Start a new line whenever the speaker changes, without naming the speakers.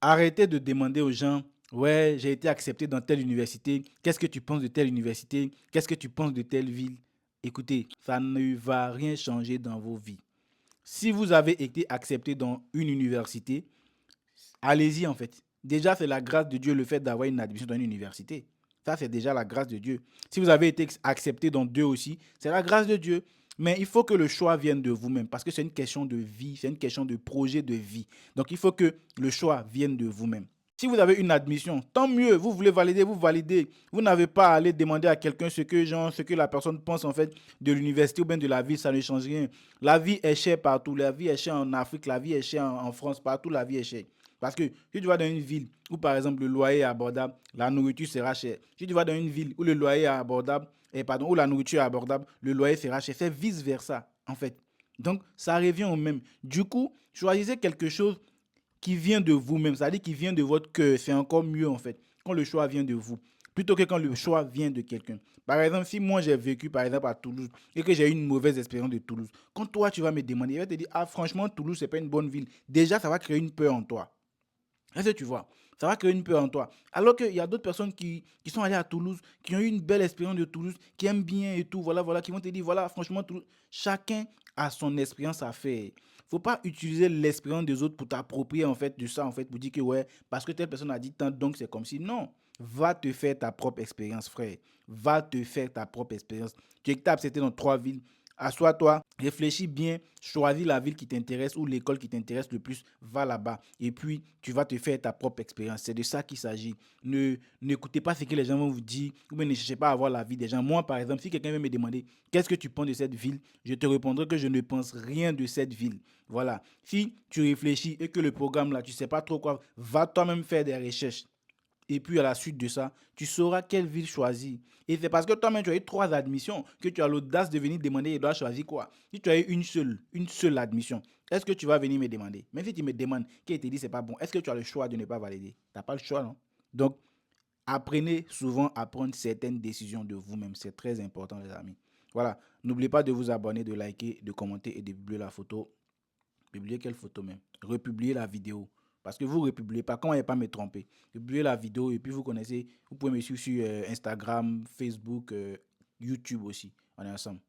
Arrêtez de demander aux gens, ouais, j'ai été accepté dans telle université, qu'est-ce que tu penses de telle université, qu'est-ce que tu penses de telle ville. Écoutez, ça ne va rien changer dans vos vies. Si vous avez été accepté dans une université, allez-y en fait. Déjà, c'est la grâce de Dieu le fait d'avoir une admission dans une université. Ça, c'est déjà la grâce de Dieu. Si vous avez été accepté dans deux aussi, c'est la grâce de Dieu. Mais il faut que le choix vienne de vous-même parce que c'est une question de vie, c'est une question de projet de vie. Donc, il faut que le choix vienne de vous-même. Si vous avez une admission, tant mieux, vous voulez valider, vous validez. Vous n'avez pas à aller demander à quelqu'un ce que la personne pense en fait de l'université ou bien de la ville, ça ne change rien. La vie est chère partout, la vie est chère en Afrique, la vie est chère en France, partout la vie est chère. Parce que si tu vas dans une ville où, par exemple, le loyer est abordable, la nourriture sera chère. Si tu vas dans une ville où le loyer est abordable, où la nourriture est abordable, le loyer sera cher. C'est vice-versa, en fait. Donc, ça revient au même. Du coup, choisissez quelque chose qui vient de vous-même, c'est-à-dire qui vient de votre cœur. C'est encore mieux, en fait, quand le choix vient de vous, plutôt que quand le choix vient de quelqu'un. Par exemple, si moi j'ai vécu, par exemple, à Toulouse et que j'ai eu une mauvaise expérience de Toulouse, quand toi, tu vas me demander, il va te dire, ah, franchement, Toulouse, c'est pas une bonne ville. Déjà, ça va créer une peur en toi. Est-ce que tu vois? Ça va créer une peur en toi. Alors qu'il y a d'autres personnes qui sont allées à Toulouse, qui ont eu une belle expérience de Toulouse, qui aiment bien et tout, voilà, voilà, qui vont te dire, voilà, franchement, Toulouse, chacun a son expérience à faire. Faut pas utiliser l'expérience des autres pour t'approprier en fait de ça, en fait, pour dire que ouais, parce que telle personne a dit tant, donc c'est comme si. Non, va te faire ta propre expérience, frère. Va te faire ta propre expérience. Tu es accepté dans trois villes. Assois-toi, réfléchis bien, choisis la ville qui t'intéresse ou l'école qui t'intéresse le plus, va là-bas. Et puis, tu vas te faire ta propre expérience. C'est de ça qu'il s'agit. N'écoutez pas ce que les gens vont vous dire, ou bien ne cherchez pas à avoir l'avis des gens. Moi, par exemple, si quelqu'un vient me demander qu'est-ce que tu penses de cette ville, je te répondrai que je ne pense rien de cette ville. Voilà. Si tu réfléchis et que le programme là, tu ne sais pas trop quoi, va toi-même faire des recherches. Et puis à la suite de ça, tu sauras quelle ville choisir. Et c'est parce que toi-même, tu as eu trois admissions que tu as l'audace de venir demander, il doit choisir quoi. Si tu as eu une seule admission, est-ce que tu vas venir me demander? Même si tu me demandes, qui te dit c'est pas bon, est-ce que tu as le choix de ne pas valider? Tu n'as pas le choix, non? Donc, apprenez souvent à prendre certaines décisions de vous-même. C'est très important, les amis. Voilà. N'oubliez pas de vous abonner, de liker, de commenter et de publier la photo. Publier quelle photo même? Republier la vidéo. Parce que vous ne republiez pas. Comment ne pas me tromper? Publiez la vidéo et puis vous connaissez, vous pouvez me suivre sur Instagram, Facebook, YouTube aussi. On est ensemble.